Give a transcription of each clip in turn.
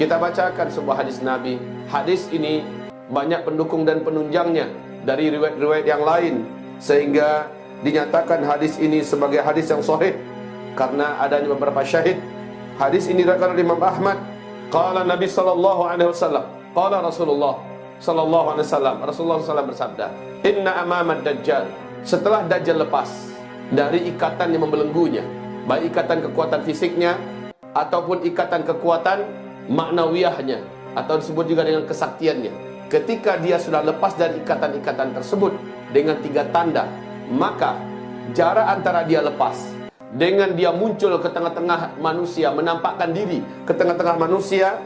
Kita bacakan sebuah hadis Nabi. Hadis ini banyak pendukung dan penunjangnya dari riwayat-riwayat yang lain, sehingga dinyatakan hadis ini sebagai hadis yang sahih karena adanya beberapa syahid. Hadis ini diriwayatkan oleh Imam Ahmad. Qala Nabi sallallahu alaihi wasallam, qala Rasulullah sallallahu alaihi wasallam, Rasulullah SAW bersabda, "Inna amamad dajjal." Setelah Dajjal lepas dari ikatan yang membelenggunya, baik ikatan kekuatan fisiknya ataupun ikatan kekuatan maknawiyahnya, atau disebut juga dengan kesaktiannya. Ketika dia sudah lepas dari ikatan-ikatan tersebut dengan 3 tanda, maka jarak antara dia lepas dengan dia muncul ke tengah-tengah manusia, menampakkan diri ke tengah-tengah manusia,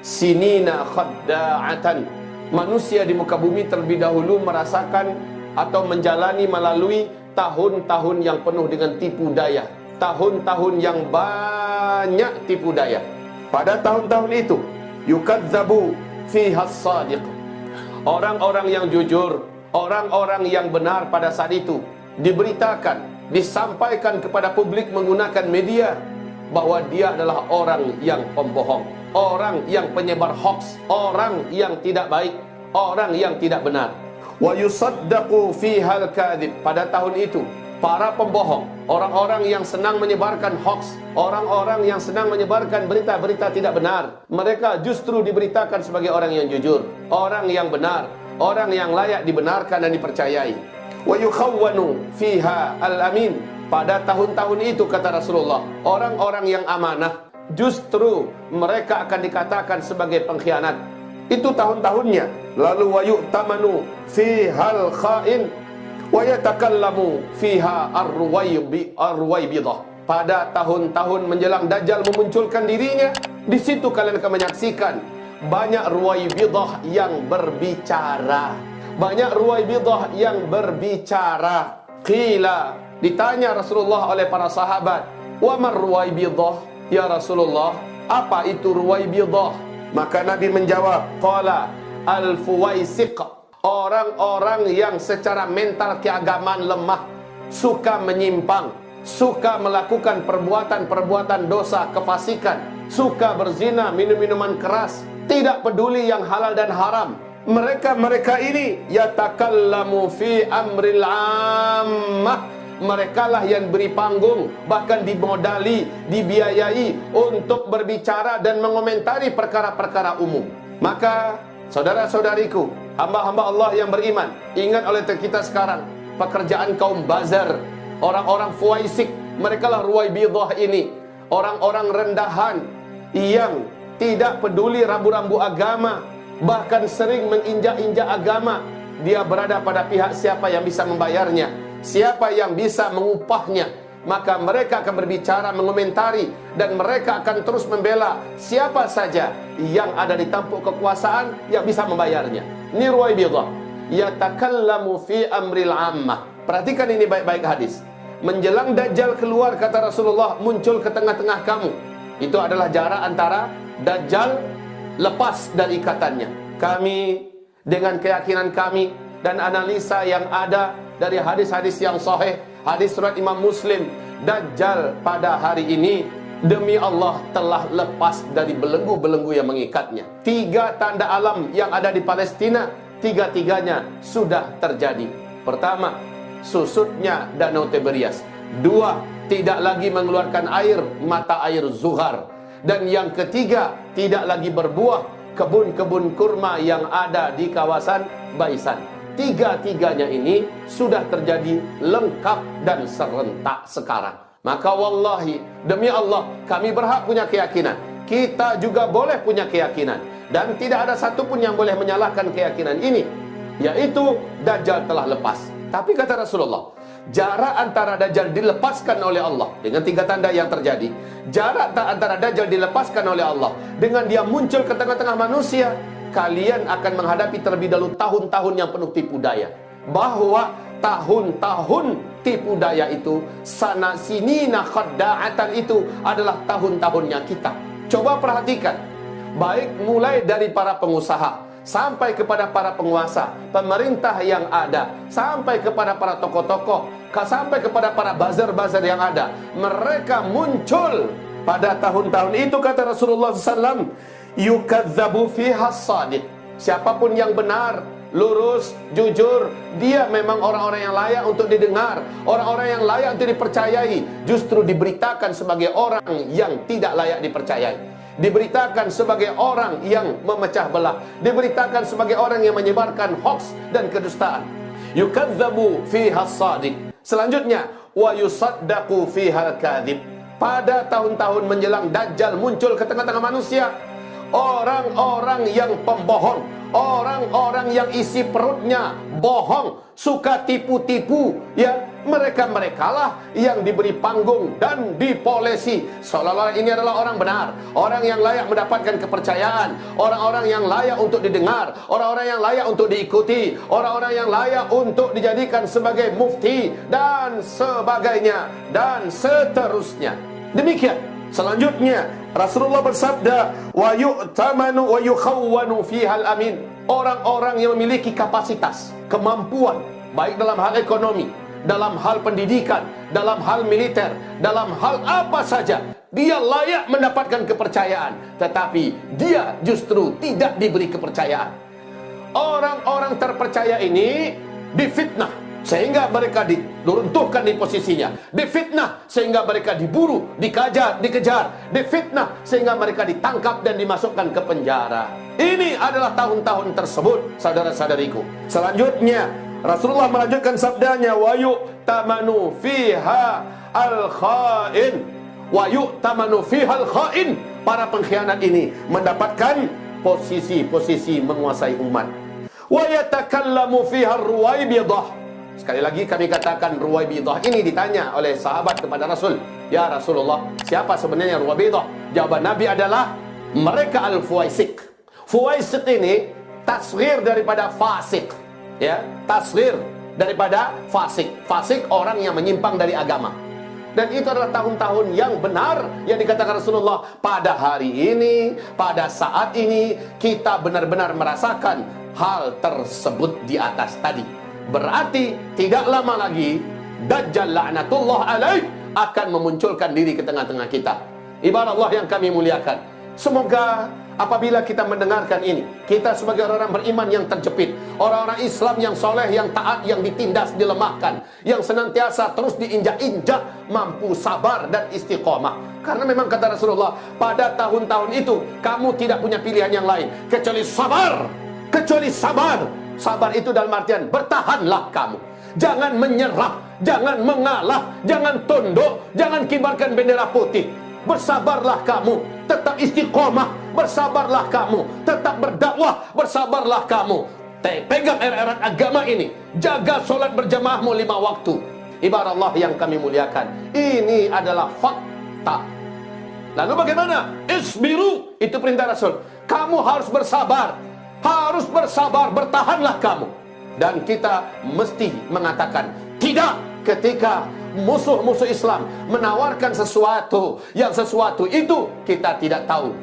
sinina khadda'atan. Manusia di muka bumi terlebih dahulu merasakan atau menjalani melalui tahun-tahun yang penuh dengan tipu daya, tahun-tahun yang banyak tipu daya. Pada tahun-tahun itu yukadzabu fiha as-sadiq. Orang-orang yang jujur, orang-orang yang benar pada saat itu diberitakan, disampaikan kepada publik menggunakan media bahwa dia adalah orang yang pembohong, orang yang penyebar hoax, orang yang tidak baik, orang yang tidak benar. Wa yusaddaqu fihal kadhib. Pada tahun itu para pembohong, orang-orang yang senang menyebarkan hoax, orang-orang yang senang menyebarkan berita-berita tidak benar, mereka justru diberitakan sebagai orang yang jujur, orang yang benar, orang yang layak dibenarkan dan dipercayai. Wa yukhawwanu fiha al-amin. Pada tahun-tahun itu kata Rasulullah, orang-orang yang amanah justru mereka akan dikatakan sebagai pengkhianat. Itu tahun-tahunnya. Lalu wa yu'tamanu fihal kha'in wa yatakallamu fiha ar-ruwaybidah. Pada tahun-tahun menjelang Dajjal memunculkan dirinya, di situ kalian akan menyaksikan banyak ruwaybidah yang berbicara. Banyak ruwaybidah yang berbicara. Qila, ditanya Rasulullah oleh para sahabat, wa man ruwaybidah ya Rasulullah, apa itu ruwaybidah? Maka Nabi menjawab, qala al-fuwaisiq, orang-orang yang secara mental keagamaan lemah, suka menyimpang, suka melakukan perbuatan-perbuatan dosa, kefasikan, suka berzina, minum-minuman keras, tidak peduli yang halal dan haram. Mereka ini yatakallamu fi amril ammah. Mereka lah yang beri panggung, bahkan dimodali, dibiayai untuk berbicara dan mengomentari perkara-perkara umum. Maka saudara-saudariku, hamba-hamba Allah yang beriman, ingat oleh kita sekarang pekerjaan kaum bazar, orang-orang fuwaisik, mereka lah ruwaybidah ini, orang-orang rendahan yang tidak peduli rambu-rambu agama, bahkan sering menginjak-injak agama. Dia berada pada pihak siapa yang bisa membayarnya, siapa yang bisa mengupahnya, maka mereka akan berbicara, mengomentari, dan mereka akan terus membela siapa saja yang ada di tampuk kekuasaan yang bisa membayarnya. Ini ruwaybidah, yatakallamu fi amril ammah. Perhatikan ini baik-baik hadis. Menjelang Dajjal keluar, kata Rasulullah, muncul ke tengah-tengah kamu. Itu adalah jarak antara Dajjal lepas dari ikatannya. Kami dengan keyakinan kami dan analisa yang ada dari hadis-hadis yang sahih, hadis surat Imam Muslim, Dajjal pada hari ini demi Allah telah lepas dari belenggu-belenggu yang mengikatnya. 3 tanda alam yang ada di Palestina, 3-tiganya sudah terjadi. Pertama, susutnya Danau Tiberias. 2, tidak lagi mengeluarkan air, mata air Zuhar. Dan yang ketiga, tidak lagi berbuah kebun-kebun kurma yang ada di kawasan Baisan. 3-tiganya ini sudah terjadi lengkap dan serentak sekarang. Maka wallahi, demi Allah, kami berhak punya keyakinan. Kita juga boleh punya keyakinan. Dan tidak ada satupun yang boleh menyalahkan keyakinan ini, yaitu Dajjal telah lepas. Tapi kata Rasulullah, jarak antara Dajjal dilepaskan oleh Allah dengan 3 tanda yang terjadi. Jarak antara Dajjal dilepaskan oleh Allah dengan dia muncul ke tengah-tengah manusia, kalian akan menghadapi terlebih dahulu tahun-tahun yang penuh tipu daya. Bahwa tahun-tahun tipu daya itu, sana sinina khadda'atan, itu adalah tahun-tahunnya kita. Coba perhatikan, baik mulai dari para pengusaha sampai kepada para penguasa, pemerintah yang ada, sampai kepada para tokoh-tokoh, sampai kepada para bazar-bazar yang ada. Mereka muncul pada tahun-tahun itu, kata Rasulullah SAW, yukadzabu fiha shadiq. Siapapun yang benar, lurus, jujur, dia memang orang-orang yang layak untuk didengar, orang-orang yang layak untuk dipercayai, justru diberitakan sebagai orang yang tidak layak dipercayai, diberitakan sebagai orang yang memecah belah, diberitakan sebagai orang yang menyebarkan hoax dan kedustaan. Yukadzabu fiha shadiq. Selanjutnya, wa yusaddaqu fiha al-kadzib. Pada tahun-tahun menjelang Dajjal muncul ke tengah-tengah manusia orang-orang yang pembohong, orang-orang yang isi perutnya bohong, suka tipu-tipu, ya. Mereka-mereka lah yang diberi panggung dan dipolesi seolah-olah ini adalah orang benar, orang yang layak mendapatkan kepercayaan, orang-orang yang layak untuk didengar, orang-orang yang layak untuk diikuti, orang-orang yang layak untuk dijadikan sebagai mufti dan sebagainya dan seterusnya. Demikian. Selanjutnya Rasulullah bersabda, wa yu'tamanu wa yukhawwanu fihal amin. Orang-orang yang memiliki kapasitas, kemampuan, baik dalam hal ekonomi, dalam hal pendidikan, dalam hal militer, dalam hal apa saja, dia layak mendapatkan kepercayaan, tetapi dia justru tidak diberi kepercayaan. Orang-orang terpercaya ini difitnah sehingga mereka diruntuhkan di posisinya, difitnah sehingga mereka diburu, dikejar, difitnah sehingga mereka ditangkap dan dimasukkan ke penjara. Ini adalah tahun-tahun tersebut, saudara-saudariku. Selanjutnya Rasulullah melanjutkan sabdanya, wa yu'tamanu fiha al-kha'in, wa yu'tamanu fiha al-kha'in. Para pengkhianat ini mendapatkan posisi-posisi menguasai umat. Wa yatakallamu fiha ar-ruwaibidah. Sekali lagi kami katakan Ruwaibidah ini ditanya oleh sahabat kepada Rasul, ya Rasulullah, siapa sebenarnya Ruwaibidah? Jawaban Nabi adalah mereka al-fuwaisik. Fuwaisik ini tasghir daripada fasik, ya, tasghir daripada fasik. Fasik orang yang menyimpang dari agama. Dan itu adalah tahun-tahun yang benar yang dikatakan Rasulullah. Pada hari ini, pada saat ini, kita benar-benar merasakan hal tersebut di atas tadi. Berarti tidak lama lagi Dajjal la'natullah alaih akan memunculkan diri ke tengah-tengah kita. Ibarat Allah yang kami muliakan, semoga apabila kita mendengarkan ini, kita sebagai orang-orang beriman yang terjepit, orang-orang Islam yang soleh, yang taat, yang ditindas, dilemahkan, yang senantiasa terus diinjak-injak, mampu sabar dan istiqomah. Karena memang kata Rasulullah, pada tahun-tahun itu kamu tidak punya pilihan yang lain kecuali sabar. Kecuali sabar. Sabar itu dalam artian bertahanlah kamu, jangan menyerah, jangan mengalah, jangan tunduk, jangan kibarkan bendera putih. Bersabarlah kamu, tetap istiqomah. Bersabarlah kamu, tetap berdakwah. Bersabarlah kamu, pegang erat-erat agama ini. Jaga solat berjamaahmu 5 waktu. Ibarat Allah yang kami muliakan, ini adalah fakta. Lalu bagaimana? Isbiru, itu perintah Rasul. Kamu harus bersabar. Harus bersabar, bertahanlah kamu. Dan kita mesti mengatakan tidak ketika musuh-musuh Islam menawarkan sesuatu itu kita tidak tahu.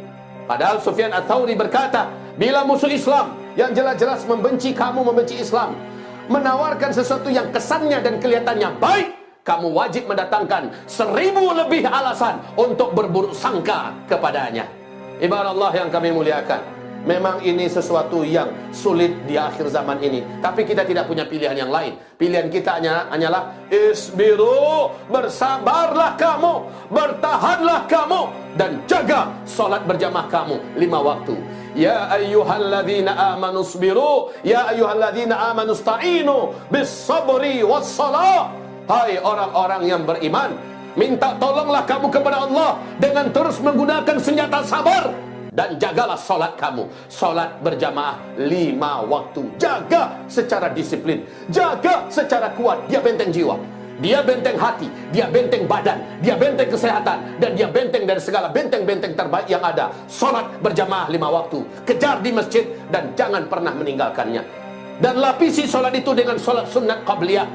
Padahal Sufyan Ats-Tsauri berkata, bila musuh Islam yang jelas-jelas membenci kamu, membenci Islam, menawarkan sesuatu yang kesannya dan kelihatannya baik, kamu wajib mendatangkan 1000 lebih alasan untuk berburuk sangka kepadanya. Ibarat Allah yang kami muliakan, memang ini sesuatu yang sulit di akhir zaman ini. Tapi kita tidak punya pilihan yang lain. Pilihan kita hanyalah isbiru, bersabarlah kamu, bertahanlah kamu, dan jaga solat berjamaah kamu 5 waktu. Ya ayyuhalladzina amanu isbiru, ya ayyuhalladzina amanu ista'inu bis sabri was salah. Hai orang-orang yang beriman, minta tolonglah kamu kepada Allah dengan terus menggunakan senjata sabar. Dan jagalah solat kamu, solat berjamaah 5 waktu. Jaga secara disiplin, jaga secara kuat. Dia benteng jiwa, dia benteng hati, dia benteng badan, dia benteng kesehatan, dan dia benteng dari segala benteng-benteng terbaik yang ada. Solat berjamaah 5 waktu, kejar di masjid dan jangan pernah meninggalkannya. Dan lapisi solat itu dengan solat sunat qabliyah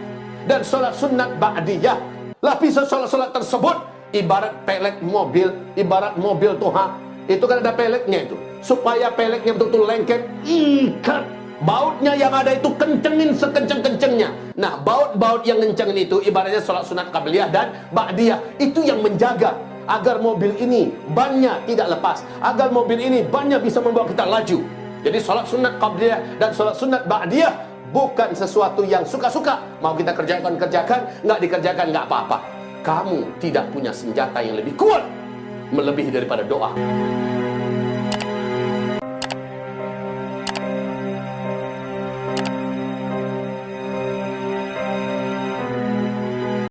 dan solat sunat ba'diyah. Lapisi solat-solat tersebut ibarat pelek mobil, ibarat mobil Tuhan. Itu kan ada peleknya itu. Supaya peleknya betul-betul lengket, ikat. Bautnya yang ada itu kencengin sekenceng-kencengnya. Nah, baut-baut yang kencengin itu ibaratnya sholat sunat qabliyah dan ba'diyah. Itu yang menjaga. agar mobil ini bannya tidak lepas, agar mobil ini bannya bisa membawa kita laju. Jadi solat sunat qabliyah dan solat sunat ba'diyah bukan sesuatu yang suka-suka. Mau kita kerjakan, nggak dikerjakan nggak apa-apa. Kamu tidak punya senjata yang lebih kuat melebihi daripada doa.